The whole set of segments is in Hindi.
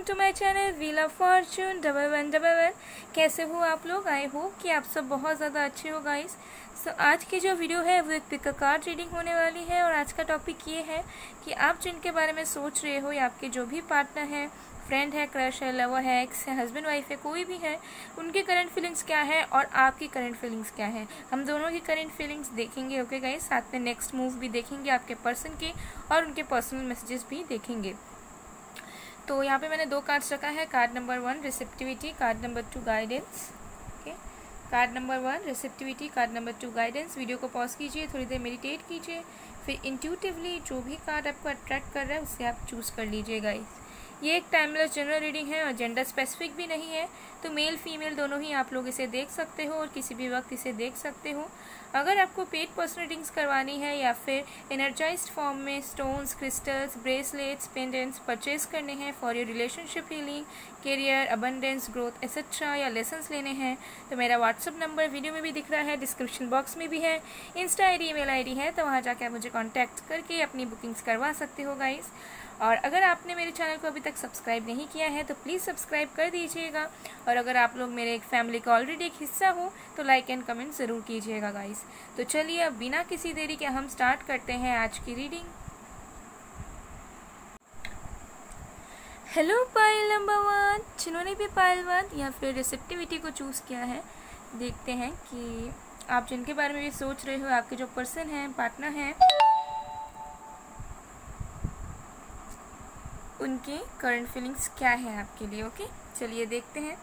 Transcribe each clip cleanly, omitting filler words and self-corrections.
Welcome to my channel wheel of fortune 1111। कैसे हो आप लोग? आई होप कि आप सब बहुत ज़्यादा अच्छे हो गाइस। सो आज की जो वीडियो है वो एक पिक अ कार्ड रीडिंग होने वाली है और आज का टॉपिक ये है कि आप जिनके बारे में सोच रहे हो या आपके जो भी पार्टनर है, फ्रेंड है, क्रश है, लवर है, एक्स है, हस्बैंड वाइफ है, कोई भी है, उनकी करंट फीलिंग्स क्या है और आपकी करंट फीलिंग्स क्या है। हम दोनों की करंट फीलिंग्स देखेंगे। ओके गाइस, साथ में नेक्स्ट मूव भी देखेंगे आपके पर्सन के और उनके पर्सनल मैसेजेस भी देखेंगे। तो यहाँ पे मैंने दो कार्ड्स रखा है। Card number 1 receptivity, card number 2 guidance. Okay, card number 1 receptivity, card number 2 guidance. Video को पॉज कीजिए, थोड़ी देर मेडिटेट कीजिए, फिर इंट्यूटिवली जो भी कार्ड आपको अट्रैक्ट कर रहा है उससे आप चूज़ कर लीजिए गाइस। ये एक टाइमलेस जनरल रीडिंग है और जेंडर स्पेसिफिक भी नहीं है, तो मेल फीमेल दोनों ही आप लोग इसे देख सकते हो और किसी भी वक्त इसे देख सकते हो। अगर आपको पेड पर्सनल रीडिंग्स करवानी है या फिर एनर्जाइज्ड फॉर्म में stones, crystals, bracelets, pendants purchase करने हैं for your relationship healing, career, abundance, growth etcetera या लेसन्स लेने हैं, तो मेरा व्हाट्सअप नंबर वीडियो में भी दिख रहा है, डिस्क्रिप्शन बॉक्स में भी है, इंस्टा आई डी, ईमेल आई है, तो वहाँ जाकर आप मुझे कॉन्टैक्ट करके अपनी बुकिंग्स करवा सकते हो गाइस। और अगर आपने मेरे चैनल को अभी तक सब्सक्राइब नहीं किया है तो प्लीज़ सब्सक्राइब कर दीजिएगा, और अगर आप लोग मेरे एक फैमिली का ऑलरेडी एक हिस्सा हो तो लाइक एंड कमेंट ज़रूर कीजिएगा गाइस। तो चलिए अब बिना किसी देरी के हम स्टार्ट करते हैं आज की रीडिंग। हेलो पाइल नंबर 1, जिन्होंने भी पाइल 1 या फिर रिसेप्टिविटी को चूज़ किया है, देखते हैं कि आप जिनके बारे में भी सोच रहे हो, आपके जो पर्सन हैं, पार्टनर हैं, उनकी करंट फीलिंग्स क्या है आपके लिए। ओके, चलिए देखते हैं।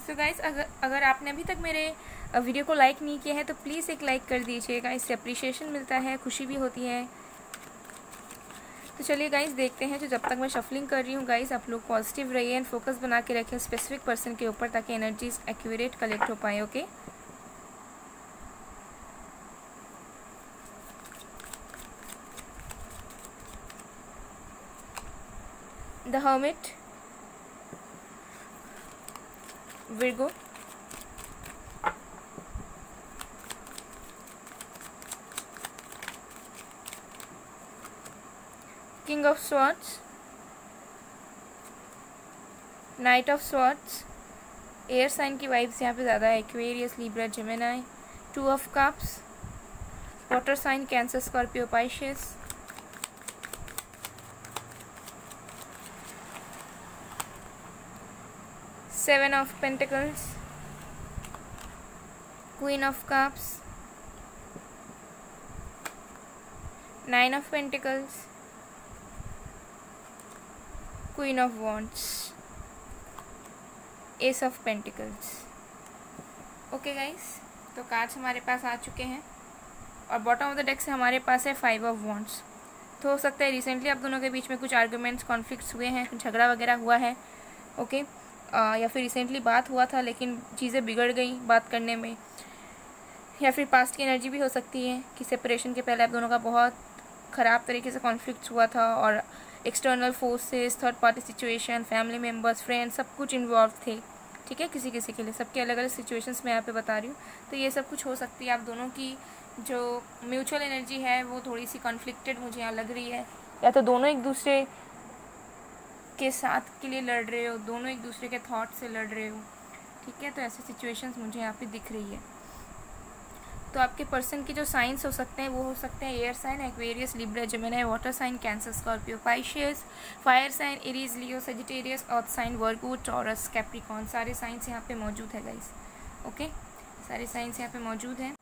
सो गाइस, अगर आपने अभी तक मेरे वीडियो को लाइक नहीं किया है तो प्लीज़ एक लाइक कर दीजिएगा, इससे अप्रिशिएशन मिलता है, खुशी भी होती है। तो चलिए गाइस देखते हैं। तो जब तक मैं शफलिंग कर रही हूँ गाइस, आप लोग पॉजिटिव रहिए एंड फोकस बना के रखें स्पेसिफिक पर्सन के ऊपर, ताकि एनर्जीज एक्यूरेट कलेक्ट हो पाए। Okay, the hermit, Virgo, King of Swords, Knight of Swords, air sign की वाइब्स यहाँ पे ज़्यादा है, Aquarius, Libra, Gemini, 2 of cups, water sign, Cancer, Scorpio, Pisces, Seven of Pentacles, Queen of Cups, 9 of Pentacles, Queen of Wands, Ace of Pentacles। Okay guys, तो कार्ड्स हमारे पास आ चुके हैं और बॉटम ऑफ द डेक से हमारे पास है 5 ऑफ वॉन्ड्स। तो हो सकता है रिसेंटली आप दोनों के बीच में कुछ आर्गुमेंट्स, कॉन्फ्लिक्ट्स हुए हैं, कुछ झगड़ा वगैरह हुआ है। ओके, या फिर रिसेंटली बात हुआ था लेकिन चीज़ें बिगड़ गई बात करने में, या फिर पास्ट की एनर्जी भी हो सकती है कि सेपरेशन के पहले आप दोनों का बहुत ख़राब तरीके से कॉन्फ्लिक्ट हुआ था और external forces, third party situation, family members, friends, सब कुछ इन्वॉल्व थे। ठीक है, किसी किसी के लिए, सबके अलग अलग सिचुएशंस मैं यहाँ पे बता रही हूँ। तो ये सब कुछ हो सकती है। आप दोनों की जो म्यूचुअल एनर्जी है वो थोड़ी सी कॉन्फ्लिक्टेड मुझे यहाँ लग रही है, या तो दोनों एक दूसरे के साथ के लिए लड़ रहे हो, दोनों एक दूसरे के थॉट से लड़ रहे हो। ठीक है, तो ऐसी सिचुएशंस मुझे यहाँ पे दिख रही है। तो आपके पर्सन के जो साइंस हो सकते हैं वो हो सकते हैं air sign, Aquarius, Libra, Gemini, water sign, Cancer, Scorpio, Pisces, fire sign, Aries, Leo, Sagittarius, earth sign, Virgo, Taurus, Capricorn. सारे साइंस यहाँ पे मौजूद है गाइस। ओके, सारे साइंस यहाँ पे मौजूद हैं।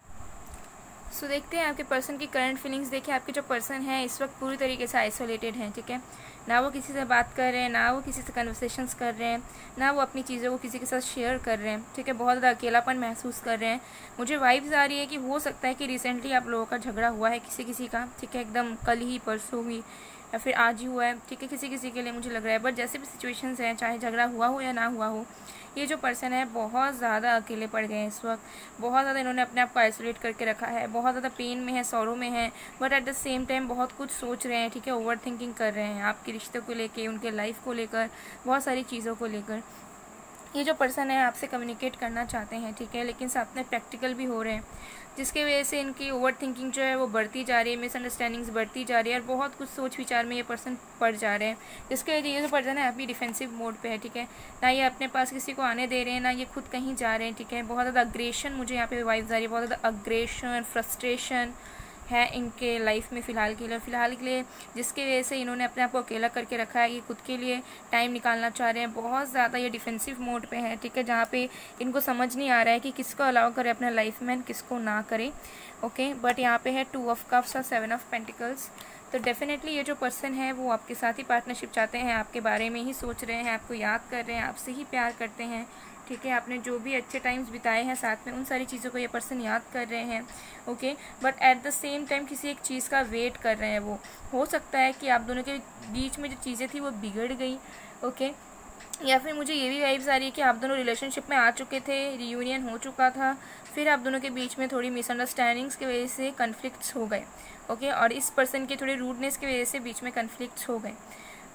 सो देखते हैं आपके पर्सन की करंट फीलिंग्स। देखिए, आपके जो पर्सन है इस वक्त पूरी तरीके से आइसोलेटेड हैं। ठीक है, ना वो किसी से बात कर रहे हैं, ना वो किसी से कन्वर्सेशंस कर रहे हैं, ना वो अपनी चीज़ों को किसी के साथ शेयर कर रहे हैं। ठीक है, बहुत ज़्यादा अकेलापन महसूस कर रहे हैं। मुझे वाइब्स आ रही है कि हो सकता है कि रिसेंटली आप लोगों का झगड़ा हुआ है किसी का। ठीक है, एकदम कल ही, परसों हुई या फिर आज ही हुआ है। ठीक है, किसी के लिए मुझे लग रहा है। बट जैसे भी सिचुएशंस हैं, चाहे झगड़ा हुआ हो या ना हुआ हो, ये जो पर्सन है बहुत ज़्यादा अकेले पड़ गए हैं इस वक्त। बहुत ज़्यादा इन्होंने अपने आप को आइसोलेट करके रखा है, बहुत ज़्यादा पेन में है, सौरों में है, but at the same time बहुत कुछ सोच रहे हैं। ठीक है, ओवर थिंकिंग कर रहे हैं आपके रिश्ते को लेकर, उनके लाइफ को लेकर, बहुत सारी चीज़ों को लेकर। ये जो पर्सन है आपसे कम्युनिकेट करना चाहते हैं, ठीक है, लेकिन साथ में प्रैक्टिकल भी हो रहे हैं, जिसके वजह से इनकी ओवर थिंकिंग जो है वो बढ़ती जा रही है, मिसअंडरस्टैंडिंग्स बढ़ती जा रही है और बहुत कुछ सोच विचार में ये पर्सन पड़ जा रहे हैं, जिसके वजह से ये जो पर्सन है अभी डिफेंसिव मोड पे है, ठीक है, ना ये अपने पास किसी को आने दे रहे हैं, ना ये खुद कहीं जा रहे हैं, ठीक है। बहुत ज़्यादा अग्रेशन मुझे यहाँ पे वाइब्स आ रही है, बहुत ज़्यादा अग्रेशन, फ्रस्ट्रेशन है इनके लाइफ में फ़िलहाल के लिए जिसकी वजह से इन्होंने अपने आप को अकेला करके रखा है। ये खुद के लिए टाइम निकालना चाह रहे हैं, बहुत ज़्यादा ये डिफेंसिव मोड पे है, ठीक है, जहाँ पे इनको समझ नहीं आ रहा है कि किसको अलाउ करे अपने लाइफ में, किसको ना करे। ओके, बट यहाँ पे है 2 ऑफ कप्स और 7 ऑफ पेंटिकल्स। तो डेफिनेटली ये जो पर्सन है वो आपके साथ ही पार्टनरशिप चाहते हैं, आपके बारे में ही सोच रहे हैं, आपको याद कर रहे हैं, आपसे ही प्यार करते हैं, ठीक है। आपने जो भी अच्छे टाइम्स बिताए हैं साथ में, उन सारी चीज़ों को ये पर्सन याद कर रहे हैं। Okay, but at the same time किसी एक चीज़ का वेट कर रहे हैं। वो हो सकता है कि आप दोनों के बीच में जो चीज़ें थी वो बिगड़ गई, ओके, या फिर मुझे ये भी वाइब्स आ रही है कि आप दोनों रिलेशनशिप में आ चुके थे, रियूनियन हो चुका था, फिर आप दोनों के बीच में थोड़ी मिसअंडरस्टैंडिंग्स की वजह से कन्फ्लिक्ट्स हो गए, ओके, और इस पर्सन की थोड़ी रूडनेस की वजह से बीच में कन्फ्लिक्ट्स हो गए,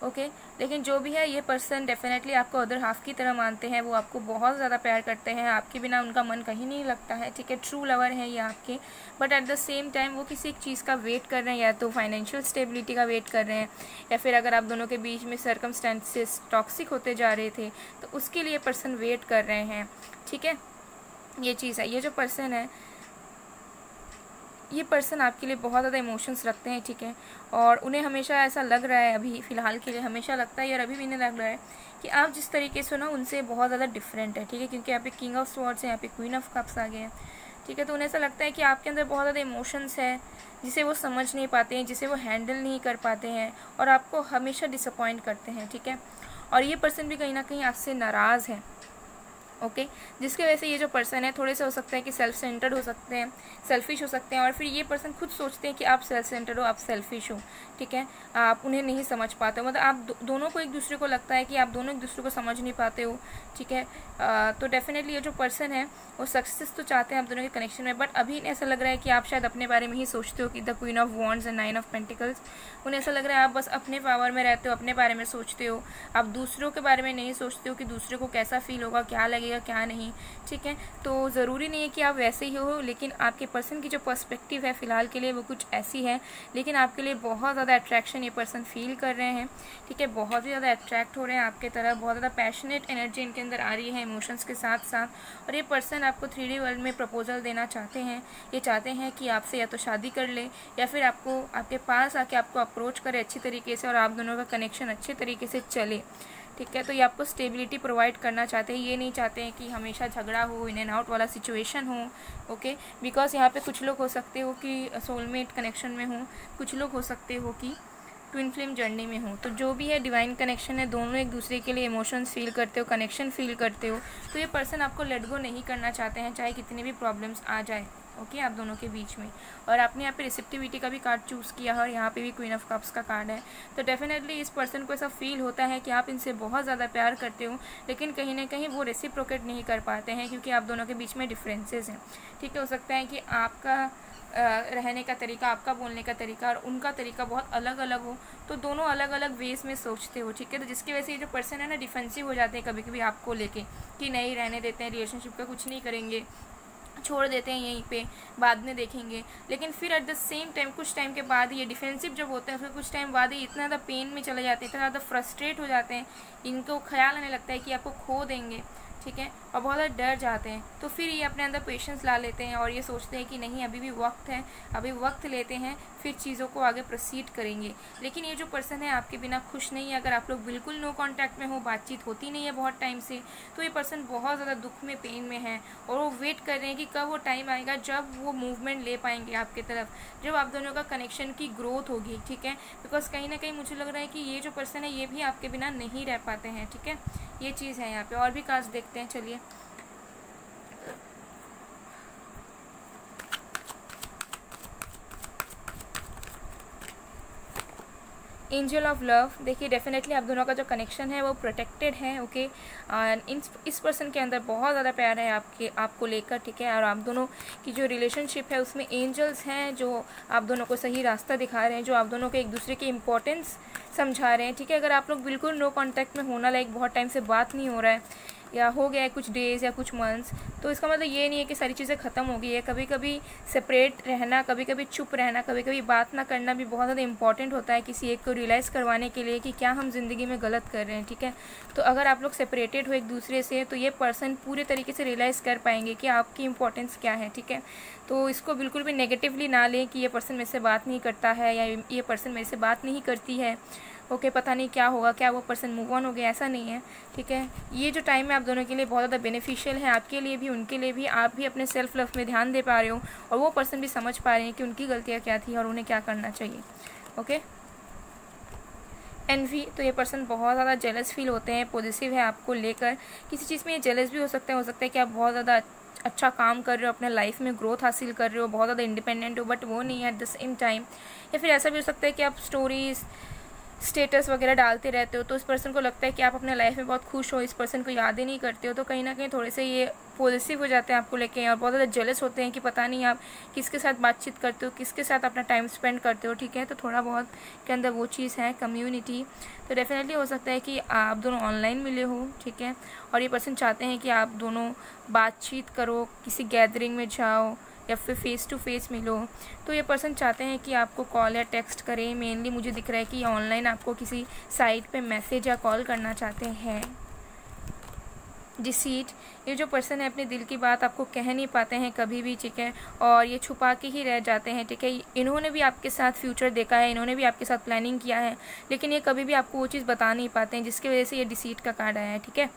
ओके। लेकिन जो भी है, ये पर्सन डेफिनेटली आपको अदर हाफ की तरह मानते हैं, वो आपको बहुत ज़्यादा प्यार करते हैं, आपके बिना उनका मन कहीं नहीं लगता है, ठीक है, ट्रू लवर है ये आपके। But at the same time वो किसी एक चीज़ का वेट कर रहे हैं, या तो फाइनेंशियल स्टेबिलिटी का वेट कर रहे हैं, या फिर अगर आप दोनों के बीच में सर्कमस्टेंसेस टॉक्सिक होते जा रहे थे तो उसके लिए पर्सन वेट कर रहे हैं, ठीक है, ये चीज़ है। ये जो पर्सन है, ये पर्सन आपके लिए बहुत ज़्यादा इमोशंस रखते हैं, ठीक है, और उन्हें हमेशा ऐसा लग रहा है, अभी फ़िलहाल के लिए हमेशा लगता है, और अभी भी इन्हें लग रहा है कि आप जिस तरीके से ना उनसे बहुत ज़्यादा डिफरेंट है, ठीक है, क्योंकि यहाँ पे किंग ऑफ स्वॉर्ड्स है, यहाँ पे क्वीन ऑफ कप्स आ गए हैं, ठीक है। तो उन्हें ऐसा लगता है कि आपके अंदर बहुत ज़्यादा इमोशंस है जिसे वो समझ नहीं पाते हैं, जिसे वो हैंडल नहीं कर पाते हैं, और आपको हमेशा डिसअपॉइंट करते हैं, ठीक है। और ये पर्सन भी कहीं ना कहीं आपसे नाराज़ है, ओके, जिसकी वजह से ये जो पर्सन है थोड़े से हो सकता है कि सेल्फ सेंटर्ड हो सकते हैं, सेल्फिश हो सकते हैं, और फिर ये पर्सन खुद सोचते हैं कि आप सेल्फ सेंटर्ड हो, आप सेल्फिश हो, ठीक है, आप उन्हें नहीं समझ पाते हो, मतलब आप दोनों को एक दूसरे को लगता है कि आप दोनों एक दूसरे को समझ नहीं पाते हो, ठीक है। तो डेफिनेटली ये जो पर्सन है वो सक्सेस तो चाहते हैं आप दोनों के कनेक्शन में, बट अभी ऐसा लग रहा है कि आप शायद अपने बारे में ही सोचते हो कि the queen of wands and 9 of pentacles. उन्हें ऐसा लग रहा है आप बस अपने पावर में रहते हो, अपने बारे में सोचते हो, आप दूसरों के बारे में नहीं सोचते हो कि दूसरे को कैसा फील होगा, क्या लगेगा, क्या नहीं, ठीक है। तो ज़रूरी नहीं है कि आप वैसे ही हो, लेकिन आपके पर्सन की जो पर्सपेक्टिव है फ़िलहाल के लिए वो कुछ ऐसी है, लेकिन आपके लिए बहुत ज़्यादा अट्रैक्शन ये पर्सन फील कर रहे हैं, ठीक है, बहुत ही ज़्यादा अट्रैक्ट हो रहे हैं आपके तरफ, बहुत ज़्यादा पैशनेट एनर्जी इनके अंदर आ रही है इमोशंस के साथ साथ। और ये पर्सन आपको 3D वर्ल्ड में प्रपोजल देना चाहते हैं, ये चाहते हैं कि आपसे या तो शादी कर ले, या फिर आपको आपके पास आके आपको अप्रोच करे अच्छी तरीके से, और आप दोनों का कनेक्शन अच्छे तरीके से चले, ठीक है। तो ये आपको स्टेबिलिटी प्रोवाइड करना चाहते हैं, ये नहीं चाहते हैं कि हमेशा झगड़ा हो, इन एंड आउट वाला सिचुएशन हो, ओके। बिकॉज यहाँ पे कुछ लोग हो सकते हो कि सोलमेट कनेक्शन में हो, कुछ लोग हो सकते हो कि ट्विन फ्लेम जर्नी में हो। तो जो भी है डिवाइन कनेक्शन है, दोनों एक दूसरे के लिए इमोशंस फील करते हो, कनेक्शन फील करते हो, तो ये पर्सन आपको लेट गो नहीं करना चाहते हैं, चाहे कितनी भी प्रॉब्लम्स आ जाए, ओके, आप दोनों के बीच में। और आपने यहाँ पे रिसेप्टिविटी का भी कार्ड चूज़ किया है, और यहाँ पे भी क्वीन ऑफ कप्स का कार्ड है। तो डेफिनेटली इस पर्सन को ऐसा फील होता है कि आप इनसे बहुत ज़्यादा प्यार करते हो, लेकिन कहीं ना कहीं वो रेसिप्रोकेट नहीं कर पाते हैं, क्योंकि आप दोनों के बीच में डिफरेंसेस हैं, ठीक है। हो सकता है कि आपका रहने का तरीका, आपका बोलने का तरीका और उनका तरीका बहुत अलग अलग हो, तो दोनों अलग अलग वेज में सोचते हो, ठीक है। तो जिसकी वजह से ये जो पर्सन है ना डिफेंसिव हो जाते हैं कभी कभी आपको लेके, कि नहीं रहने देते हैं, रिलेशनशिप का कुछ नहीं करेंगे, छोड़ देते हैं यहीं पे, बाद में देखेंगे। लेकिन फिर एट द सेम टाइम कुछ टाइम के बाद ये डिफेंसिव जब होते हैं, फिर कुछ टाइम बाद ही इतना ज़्यादा पेन में चले जाते हैं, इतना ज़्यादा फ्रस्ट्रेट हो जाते हैं, इनको ख्याल आने लगता है कि आपको खो देंगे, ठीक है, और बहुत ज़्यादा डर जाते हैं। तो फिर ये अपने अंदर पेशेंस ला लेते हैं और ये सोचते हैं कि नहीं, अभी भी वक्त है, अभी वक्त लेते हैं, फिर चीज़ों को आगे प्रोसीड करेंगे। लेकिन ये जो पर्सन है आपके बिना खुश नहीं है, अगर आप लोग बिल्कुल नो कांटेक्ट में हो, बातचीत होती नहीं है बहुत टाइम से, तो ये पर्सन बहुत ज़्यादा दुख में, पेन में है, और वो वेट कर रहे हैं कि कब वो टाइम आएगा जब वो मूवमेंट ले पाएंगे आपकी तरफ, जब आप दोनों का कनेक्शन की ग्रोथ होगी, ठीक है। बिकॉज कहीं ना कहीं मुझे लग रहा है कि ये जो पर्सन है ये भी आपके बिना नहीं रह पाते हैं, ठीक है, ये चीज़ है यहाँ पे। और भी कार्ड्स देखते हैं, चलिए। एंजल ऑफ लव, देखिए डेफिनेटली आप दोनों का जो कनेक्शन है वो प्रोटेक्टेड है, ओके। इस पर्सन के अंदर बहुत ज़्यादा प्यार है आपको लेकर, ठीक है। और आप दोनों की जो रिलेशनशिप है उसमें एंजल्स हैं जो आप दोनों को सही रास्ता दिखा रहे हैं, जो आप दोनों को एक दूसरे की इम्पोर्टेंस समझा रहे हैं, ठीक है। अगर आप लोग बिल्कुल नो कांटेक्ट में होना, लाइक बहुत टाइम से बात नहीं हो रहा है, या हो गया है कुछ डेज़ या कुछ मंथ्स, तो इसका मतलब ये नहीं है कि सारी चीज़ें ख़त्म हो गई है। कभी कभी सेपरेट रहना, कभी कभी चुप रहना, कभी कभी बात ना करना भी बहुत ज़्यादा इंपॉर्टेंट होता है किसी एक को रियलाइज़ करवाने के लिए कि क्या हम ज़िंदगी में गलत कर रहे हैं, ठीक है। तो अगर आप लोग सेपरेटेड हो एक दूसरे से तो ये पर्सन पूरे तरीके से रियलाइज़ कर पाएंगे कि आपकी इंपॉर्टेंस क्या है, ठीक है। तो इसको बिल्कुल भी नेगेटिवली ना लें कि ये पर्सन मेरे से बात नहीं करता है या ये पर्सन मेरे से बात नहीं करती है, ओके पता नहीं क्या होगा, क्या वो पर्सन मूव ऑन हो गया, ऐसा नहीं है, ठीक है। ये जो टाइम है आप दोनों के लिए बहुत ज़्यादा बेनिफिशियल है, आपके लिए भी उनके लिए भी। आप भी अपने सेल्फ लव में ध्यान दे पा रहे हो और वो पर्सन भी समझ पा रहे हैं कि उनकी गलतियाँ क्या थी और उन्हें क्या करना चाहिए, ओके। एनवी, तो ये पर्सन बहुत ज़्यादा जेलस फील होते हैं, पॉजिटिव है आपको लेकर, किसी चीज़ में ये जेलस भी हो सकता है कि आप बहुत ज़्यादा अच्छा काम कर रहे हो, अपने लाइफ में ग्रोथ हासिल कर रहे हो, बहुत ज़्यादा इंडिपेंडेंट हो, बट वो नहीं है एट द सेम टाइम। या फिर ऐसा भी हो सकता है कि आप स्टोरीज़ स्टेटस वगैरह डालते रहते हो तो इस पर्सन को लगता है कि आप अपने लाइफ में बहुत खुश हो, इस पर्सन को याद ही नहीं करते हो, तो कहीं ना कहीं थोड़े से ये पॉजिटिव हो जाते हैं आपको लेके और बहुत ज़्यादा जेलस होते हैं कि पता नहीं आप किसके साथ बातचीत करते हो, किसके साथ अपना टाइम स्पेंड करते हो, ठीक है। तो थोड़ा बहुत के अंदर वो चीज़ है कम्युनिटी, तो डेफिनेटली हो सकता है कि आप दोनों ऑनलाइन मिले हो, ठीक है, और ये पर्सन चाहते हैं कि आप दोनों बातचीत करो, किसी गैदरिंग में जाओ या फिर फेस टू फेस मिलो। तो ये पर्सन चाहते हैं कि आपको कॉल या टेक्स्ट करें, मेनली मुझे दिख रहा है कि ऑनलाइन आपको किसी साइट पे मैसेज या कॉल करना चाहते हैं। डिसीट, ये जो पर्सन है अपने दिल की बात आपको कह नहीं पाते हैं कभी भी, ठीक है, और ये छुपा के ही रह जाते हैं, ठीक है। इन्होंने भी आपके साथ फ्यूचर देखा है, इन्होंने भी आपके साथ प्लानिंग किया है, लेकिन ये कभी भी आपको वो चीज़ बता नहीं पाते हैं, जिसकी वजह से ये डिसीट का कार्ड आया है, ठीक है।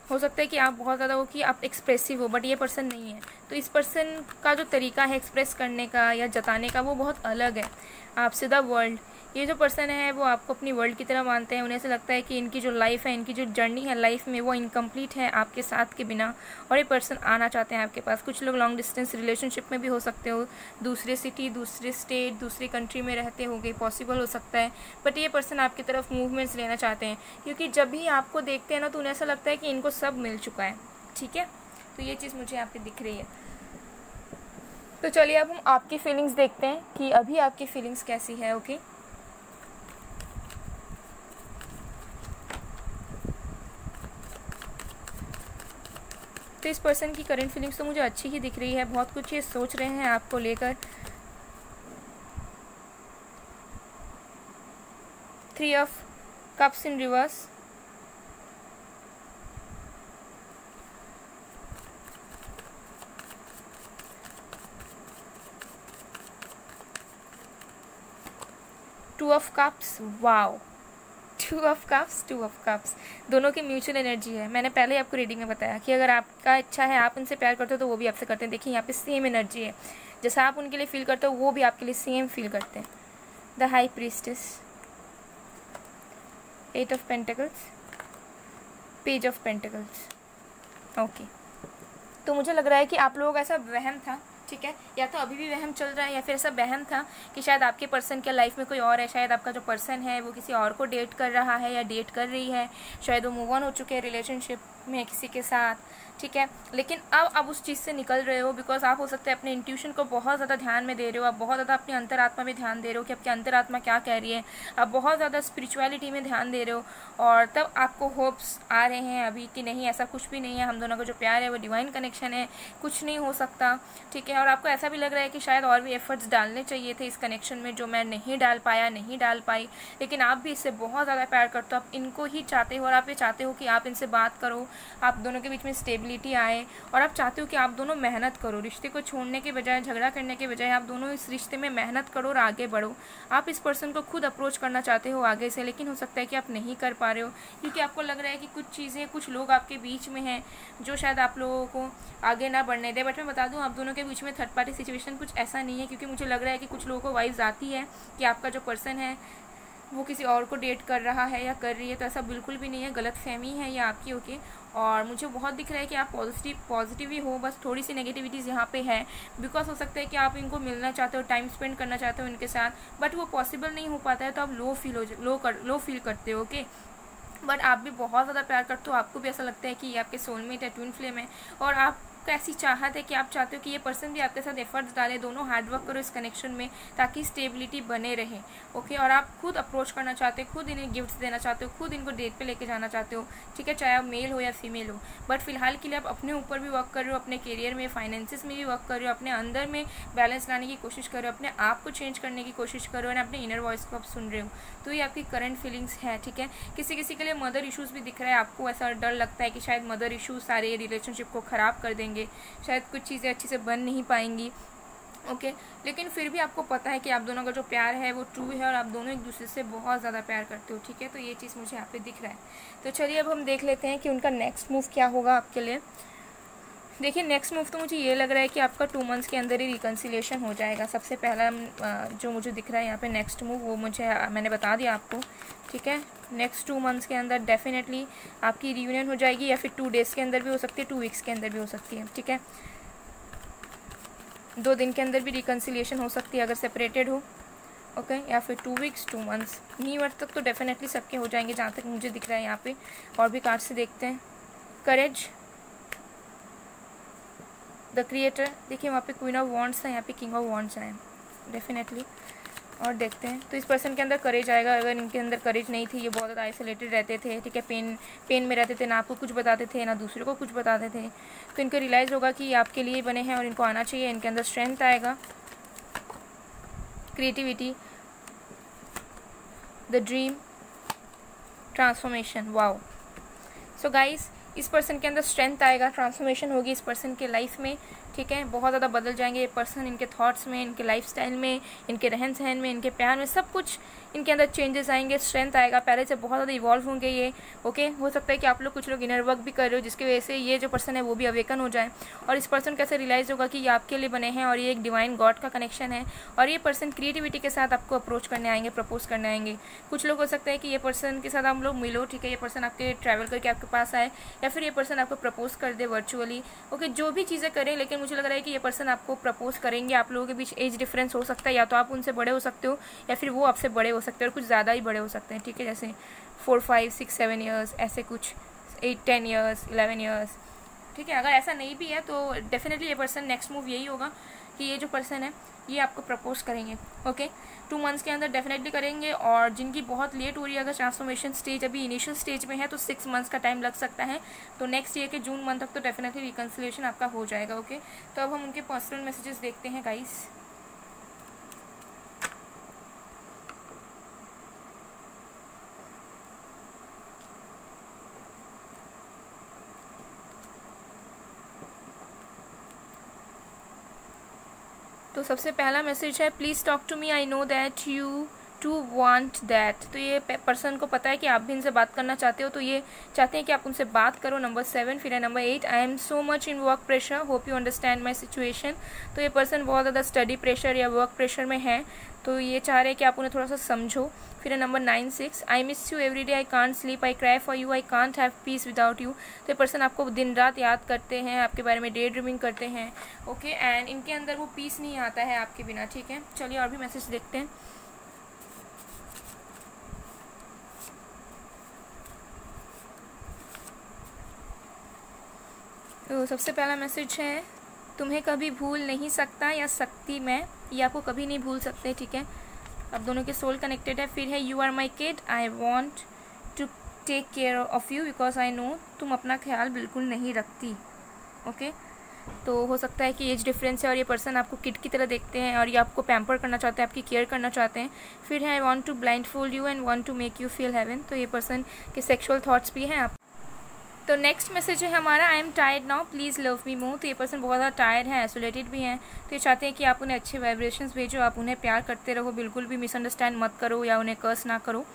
हो सकता है कि आप बहुत ज़्यादा हो कि आप एक्सप्रेसिव हो, बट ये पर्सन नहीं है, तो इस पर्सन का जो तरीका है एक्सप्रेस करने का या जताने का वो बहुत अलग है आपसे। द वर्ल्ड, ये जो पर्सन है वो आपको अपनी वर्ल्ड की तरह मानते हैं, उन्हें ऐसा लगता है कि इनकी जो लाइफ है, इनकी जो जर्नी है लाइफ में वो इनकम्प्लीट है आपके साथ के बिना, और ये पर्सन आना चाहते हैं आपके पास। कुछ लोग लॉन्ग डिस्टेंस रिलेशनशिप में भी हो सकते हो, दूसरे सिटी, दूसरे स्टेट, दूसरी कंट्री में रहते होंगे, पॉसिबल हो सकता है, बट ये पर्सन आपकी तरफ मूवमेंट्स लेना चाहते हैं, क्योंकि जब भी आपको देखते हैं ना तो उन्हें ऐसा लगता है कि इनको सब मिल चुका है, ठीक है। तो ये चीज़ मुझे यहाँ पे दिख रही है। तो चलिए अब हम आपकी फीलिंग्स देखते हैं कि अभी आपकी फीलिंग्स कैसी है, ओके। तो इस पर्सन की करंट फीलिंग्स तो मुझे अच्छी ही दिख रही है, बहुत कुछ ये सोच रहे हैं आपको लेकर। 3 of cups in reverse, two of cups, wow, 2 of cups, 2 of cups, दोनों की म्यूचुअल एनर्जी है। मैंने पहले ही आपको रीडिंग में बताया कि अगर आपका इच्छा है, आप उनसे प्यार करते हो तो वो भी आपसे करते हैं। देखिए यहाँ पे सेम एनर्जी है, जैसा आप उनके लिए फील करते हो वो भी आपके लिए सेम फील करते हैं। The high priestess, 8 of pentacles, page of pentacles, okay. तो मुझे लग रहा है कि आप लोगों का ऐसा वहम था, ठीक है, या तो अभी भी वहम चल रहा है या फिर ऐसा वहम था कि शायद आपके पर्सन के लाइफ में कोई और है, शायद आपका जो पर्सन है वो किसी और को डेट कर रहा है या डेट कर रही है, शायद वो मूव ऑन हो चुके हैं रिलेशनशिप में किसी के साथ, ठीक है। लेकिन अब आप उस चीज़ से निकल रहे हो, बिकॉज आप हो सकते हैं अपने इंट्यूशन को बहुत ज़्यादा ध्यान में दे रहे हो, आप बहुत ज़्यादा अपनी अंतरात्मा में ध्यान दे रहे हो कि आपकी अंतरात्मा क्या कह रही है, आप बहुत ज़्यादा स्पिरिचुअलिटी में ध्यान दे रहे हो, और तब आपको होप्स आ रहे हैं अभी कि नहीं ऐसा कुछ भी नहीं है, हम दोनों का जो प्यार है वो डिवाइन कनेक्शन है, कुछ नहीं हो सकता, ठीक है। और आपको ऐसा भी लग रहा है कि शायद और भी एफर्ट्स डालने चाहिए थे इस कनेक्शन में, जो मैं नहीं डाल पाया, नहीं डाल पाई, लेकिन आप भी इससे बहुत ज़्यादा प्यार करते हो, आप इनको ही चाहते हो, और आप ये चाहते हो कि आप इनसे बात करो, आप दोनों के बीच में स्टेबिलिटी आए, और आप चाहते हो कि आप दोनों मेहनत करो, रिश्ते को छोड़ने के बजाय, झगड़ा करने के बजाय आप दोनों इस रिश्ते में मेहनत करो और आगे बढ़ो। आप इस पर्सन को खुद अप्रोच करना चाहते हो आगे से, लेकिन हो सकता है कि आप नहीं कर पा रहे हो, क्योंकि आपको लग रहा है कि कुछ चीज़ें, कुछ लोग आपके बीच में हैं जो शायद आप लोगों को आगे ना बढ़ने दे। बट मैं बता दूं, आप दोनों के बीच में थर्ड पार्टी सिचुएशन कुछ ऐसा नहीं है, क्योंकि मुझे लग रहा है कि कुछ लोगों को वाइब्स आती है कि आपका जो पर्सन है वो किसी और को डेट कर रहा है या कर रही है, तो ऐसा बिल्कुल भी नहीं है, गलत फहमी है ये आपकी, ओके। और मुझे बहुत दिख रहा है कि आप पॉजिटिव ही हो, बस थोड़ी सी नेगेटिविटीज़ यहाँ पे है, बिकॉज हो सकता है कि आप इनको मिलना चाहते हो, टाइम स्पेंड करना चाहते हो इनके साथ, बट वो पॉसिबल नहीं हो पाता है, तो आप लो फील करते हो, ओके। बट आप भी बहुत ज़्यादा प्यार करते हो, आपको भी ऐसा लगता है कि ये आपके सोलमेट है, ट्विन फ्लेम है, और आप आपका ऐसी चाहत है कि आप चाहते हो कि ये पर्सन भी आपके साथ एफर्ट्स डाले, दोनों हार्डवर्क करो इस कनेक्शन में ताकि स्टेबिलिटी बने रहे। ओके, और आप खुद अप्रोच करना चाहते हो, खुद इन्हें गिफ्ट्स देना चाहते हो, खुद इनको डेट पे लेके जाना चाहते हो, ठीक है, चाहे आप मेल हो या फीमेल हो। बट फिलहाल के लिए आप अपने ऊपर भी वर्क कर रहे हो, अपने करियर में, फाइनेंसिस में भी वर्क कर रहे हो, अपने अंदर में बैलेंस लाने की कोशिश कर रहे हो, अपने आप को चेंज करने की कोशिश कर रहे हो, और अपने इनर वॉइस को आप सुन रहे हो। तो ये आपकी करंट फीलिंग्स है, ठीक है। किसी किसी के लिए मदर इश्यूज़ भी दिख रहा है, आपको ऐसा डर लगता है कि शायद मदर इश्यूज सारे रिलेशनशिप को ख़राब कर देंगे, शायद कुछ चीज़ें अच्छी से बन नहीं पाएंगी। ओके, लेकिन फिर भी आपको पता है कि आप दोनों का जो प्यार है वो ट्रू है और आप दोनों एक दूसरे से बहुत ज़्यादा प्यार करते हो, ठीक है। तो ये चीज़ मुझे यहाँ पे दिख रहा है। तो चलिए अब हम देख लेते हैं कि उनका नेक्स्ट मूव क्या होगा आपके लिए। देखिए, नेक्स्ट मूव तो मुझे ये लग रहा है कि आपका 2 मंथ्स के अंदर ही रिकन्सिलिएशन हो जाएगा। सबसे पहला जो मुझे दिख रहा है यहाँ पे नेक्स्ट मूव, वो मैंने बता दिया आपको, ठीक है। नेक्स्ट 2 मंथ्स के अंदर डेफिनेटली आपकी रियूनियन हो जाएगी, या फिर 2 डेज़ के अंदर भी हो सकती है, 2 वीक्स के अंदर भी हो सकती है, ठीक है। 2 दिन के अंदर भी रिकन्सिलिएशन हो सकती है अगर सेपरेटेड हो, ओके, या फिर 2 वीक्स 2 मंथ्स। न्यू ईयर तक तो डेफिनेटली सबके हो जाएंगे जहाँ तक मुझे दिख रहा है यहाँ पे। और भी कार्ड से देखते हैं। करेज, द क्रिएटर, देखिए वहाँ पे क्वीन ऑफ वॉन्ड्स है, यहाँ पे किंग ऑफ वॉन्ड्स है डेफिनेटली। और देखते हैं, तो इस पर्सन के अंदर करेज आएगा। अगर इनके अंदर करेज नहीं थी, ये बहुत ज़्यादा आइसोलेटेड रहते थे, ठीक है, पेन में रहते थे, ना आपको कुछ बताते थे ना दूसरे को कुछ बताते थे, तो इनको रियलाइज़ होगा कि ये आपके लिए बने हैं और इनको आना चाहिए। इनके अंदर स्ट्रेंथ आएगा, creativity, the dream, transformation. Wow. So guys, इस पर्सन के अंदर स्ट्रेंथ आएगा, ट्रांसफॉर्मेशन होगी इस पर्सन के लाइफ में, ठीक है। बहुत ज़्यादा बदल जाएंगे ये पर्सन, इनके थॉट्स में, इनके लाइफस्टाइल में, इनके रहन सहन में, इनके प्यार में, सब कुछ इनके अंदर चेंजेस आएंगे, स्ट्रेंथ आएगा, पहले से बहुत ज़्यादा इवॉल्व होंगे ये। ओके, हो सकता है कि आप लोग कुछ लोग इनर वर्क भी कर रहे हो जिसकी वजह से ये जो पर्सन है वो भी अवेकन हो जाए, और इस पर्सन कैसे रियलाइज़ होगा कि ये आपके लिए बने हैं और ये एक डिवाइन गॉड का कनेक्शन है। और ये पर्सन क्रिएटिविटी के साथ आपको अप्रोच करने आएंगे, प्रपोज करने आएंगे। कुछ लोग हो सकता है कि ये पर्सन के साथ आप लोग मिलो, ठीक है, ये पर्सन आपके ट्रैवल करके आपके पास आए, या फिर ये पर्सन आपको प्रपोज कर दे वर्चुअली। ओके, जो भी चीज़ें करें, लेकिन मुझे लग रहा है कि ये पर्सन आपको प्रपोज करेंगे। आप लोगों के बीच एज डिफरेंस हो सकता है, या तो आप उनसे बड़े हो सकते हो या फिर वो आपसे बड़े हो सकते हैं, और कुछ ज़्यादा ही बड़े हो सकते हैं, ठीक है, जैसे 4, 5, 6, 7 ईयर्स, ऐसे कुछ 8, 10 ईयर्स, 11 ईयर्स, ठीक है। अगर ऐसा नहीं भी है तो डेफिनेटली ये पर्सन नेक्स्ट मूव यही होगा कि ये जो पर्सन है ये आपको प्रपोज करेंगे। ओके, 2 मंथ्स के अंदर डेफिनेटली करेंगे। और जिनकी बहुत लेट हो रही है, अगर ट्रांसफॉर्मेशन स्टेज अभी इनिशियल स्टेज में है, तो 6 मंथ्स का टाइम लग सकता है। तो नेक्स्ट ईयर के जून मंथ तक तो डेफिनेटली रिकन्सिलिएशन आपका हो जाएगा। ओके, तो अब हम उनके पर्सनल मैसेजेस देखते हैं गाइस। तो सबसे पहला मैसेज है, please talk to me, I know that you too want that. तो ये पर्सन को पता है कि आप भी इनसे बात करना चाहते हो, तो ये चाहते हैं कि आप उनसे बात करो। नंबर 7, फिर है number 8, I am so much in work pressure, hope you understand my situation. तो ये पर्सन बहुत ज़्यादा स्टडी प्रेशर या वर्क प्रेशर में है, तो ये चाह रहे हैं कि आप उन्हें थोड़ा सा समझो। फिर है number 9, 6, I miss you every day, I can't sleep, I cry for you, I can't have piece without you. तो ये पर्सन आपको दिन रात याद करते हैं, आपके बारे में डे ड्रीमिंग करते हैं। ओके, एंड इनके अंदर वो पीस नहीं आता है आपके बिना, ठीक है। चलिए और भी मैसेज देखते हैं। तो सबसे पहला मैसेज है, तुम्हें कभी भूल नहीं सकता या सकती मैं, ये आपको कभी नहीं भूल सकते, ठीक है। अब दोनों के सोल कनेक्टेड है। फिर है, you are my kid, I want to take care of you because I know, तुम अपना ख्याल बिल्कुल नहीं रखती। ओके, तो हो सकता है कि एज डिफरेंस है और ये पर्सन आपको किड की तरह देखते हैं और ये आपको पैम्पर करना चाहते हैं, आपकी केयर करना चाहते हैं। फिर है, I want to blindfold you and want to make you feel heaven. तो ये पर्सन के सेक्शुअल थाट्स भी हैं आप। तो नेक्स्ट मैसेज है हमारा, I am tired now, please love me more. तो ये पर्सन बहुत ज़्यादा टायर्ड है, आइसोलेटेड भी हैं, तो ये चाहते हैं कि आप उन्हें अच्छे वाइब्रेशंस भेजो, आप उन्हें प्यार करते रहो, बिल्कुल भी मिसअंडरस्टैंड मत करो या उन्हें कर्स ना करो।